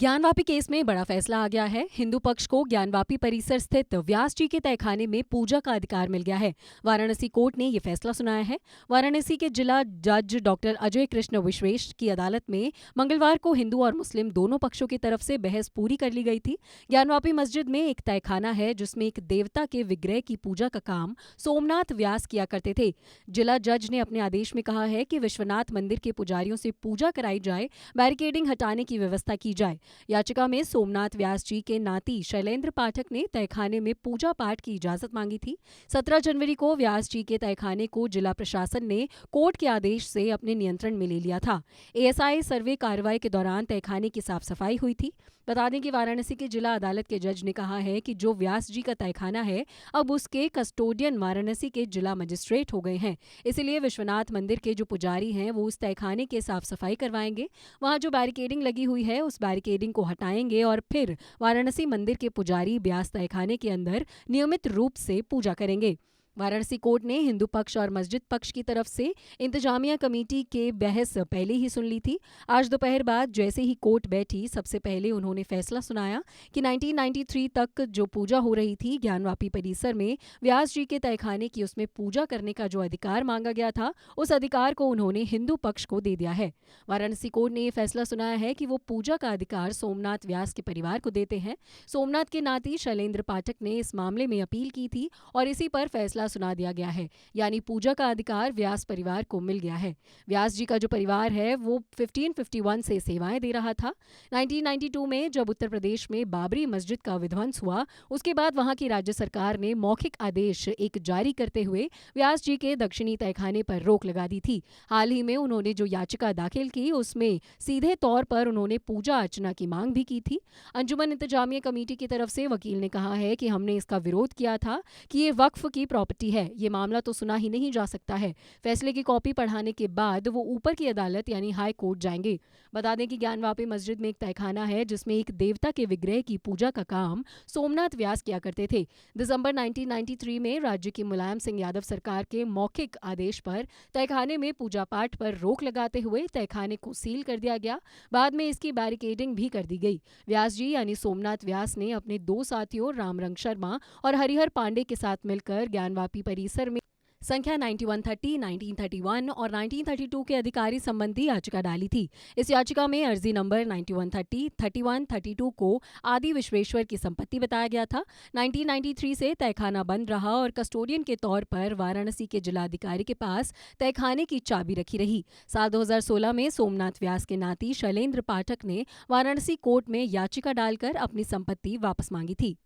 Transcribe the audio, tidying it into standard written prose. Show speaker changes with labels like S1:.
S1: Gyanvapi case में बड़ा फैसला आ गया है। हिंदू पक्ष को ज्ञानवापी परिसर स्थित व्यास जी के तहखाने में पूजा का अधिकार मिल गया है। वाराणसी कोर्ट ने यह फैसला सुनाया है। वाराणसी के जिला जज डॉक्टर अजय कृष्ण विश्वेश की अदालत में मंगलवार को हिंदू और मुस्लिम दोनों पक्षों की तरफ से बहस पूरी कर ली गई थी। ज्ञानवापी मस्जिद में एक तहखाना है जिसमें एक देवता के विग्रह की पूजा का काम सोमनाथ व्यास किया करते थे। जिला जज ने अपने आदेश में कहा है कि विश्वनाथ मंदिर के पुजारियों से पूजा कराई जाए, बैरिकेडिंग हटाने की व्यवस्था की जाए। याचिका में सोमनाथ व्यास जी के नाती शैलेंद्र पाठक ने तहखाने में पूजा पाठ की इजाजत मांगी थी। 17 जनवरी को व्यास जी के तहखाने को जिला प्रशासन ने कोर्ट के आदेश से अपने नियंत्रण में ले लिया था। एएसआई सर्वे कार्रवाई के दौरान तहखाने की साफ सफाई हुई थी। बता दें कि वाराणसी की जिला अदालत के जज ने कहा है कि जो व्यास जी का तहखाना है अब उसके कस्टोडियन वाराणसी के जिला मजिस्ट्रेट हो गए हैं। इसीलिए विश्वनाथ मंदिर के जो पुजारी हैं वो उस तहखाने के साफ सफाई करवाएंगे। वहां जो बैरिकेडिंग लगी हुई है उस बैरिकेडिंग को हटाएंगे और फिर वाराणसी मंदिर के पुजारी ब्यास तहखाने के अंदर नियमित रूप से पूजा करेंगे। वाराणसी कोर्ट ने हिंदू पक्ष और मस्जिद पक्ष की तरफ से इंतजामिया कमेटी के बहस पहले ही सुन ली थी। आज दोपहर बाद जैसे ही कोर्ट बैठी सबसे पहले उन्होंने फैसला सुनाया कि 1993 तक जो पूजा हो रही थी ज्ञानवापी परिसर में व्यास जी के तहखाने की, उसमें पूजा करने का जो अधिकार मांगा गया था उस अधिकार को उन्होंने हिंदू पक्ष को दे दिया है। वाराणसी कोर्ट ने यह फैसला सुनाया है कि वो पूजा का अधिकार सोमनाथ व्यास के परिवार को देते हैं। सोमनाथ के नाती शैलेंद्र पाठक ने इस मामले में अपील की थी और इसी पर फैसला सुना दिया गया है, यानी पूजा का अधिकार व्यास परिवार को मिल गया है। व्यास जी का जो परिवार है वो 1551 से सेवाएं दे रहा था। 1992 में जब उत्तर प्रदेश में बाबरी मस्जिद का विध्वंस हुआ उसके बाद वहां की राज्य सरकार ने मौखिक आदेश एक जारी करते हुए व्यास जी के दक्षिणी तहखाने पर रोक लगा दी थी। हाल ही में उन्होंने जो याचिका दाखिल की उसमें सीधे तौर पर उन्होंने पूजा अर्चना की मांग भी की थी। अंजुमन इंतजामिया कमेटी की तरफ से वकील ने कहा है कि हमने इसका विरोध किया था कि ये वक्फ की प्रॉपर्टी है, ये मामला तो सुना ही नहीं जा सकता है। फैसले की कॉपी पढ़ाने के बाद वो ऊपर की अदालत यानी हाई कोर्ट जाएंगे। बता दें कि ज्ञानवापी मस्जिद में एक तहखाना है जिसमें एक देवता के विग्रह की पूजा का काम सोमनाथ व्यास किया करते थे। दिसंबर 1993 में राज्य की मुलायम सिंह यादव सरकार के मौखिक आदेश पर तहखाने में पूजा पाठ पर रोक लगाते हुए तहखाने को सील कर दिया गया। बाद में इसकी बैरिकेडिंग भी कर दी गई। व्यास जी यानी सोमनाथ व्यास ने अपने दो साथियों रामरंग शर्मा और हरिहर पांडे के साथ मिलकर ज्ञानवापी परिसर में संख्या 9130, 1931 और 1932 के अधिकारी संबंधी याचिका डाली थी। इस याचिका में अर्जी नंबर 9130, 31, 32 को आदि विश्वेश्वर की संपत्ति बताया गया था। 1993 से तहखाना बंद रहा और कस्टोडियन के तौर पर वाराणसी के जिलाधिकारी के पास तहखाने की चाबी रखी रही। साल 2016 में सोमनाथ व्यास के नाती शैलेंद्र पाठक ने वाराणसी कोर्ट में याचिका डालकर अपनी संपत्ति वापस मांगी थी।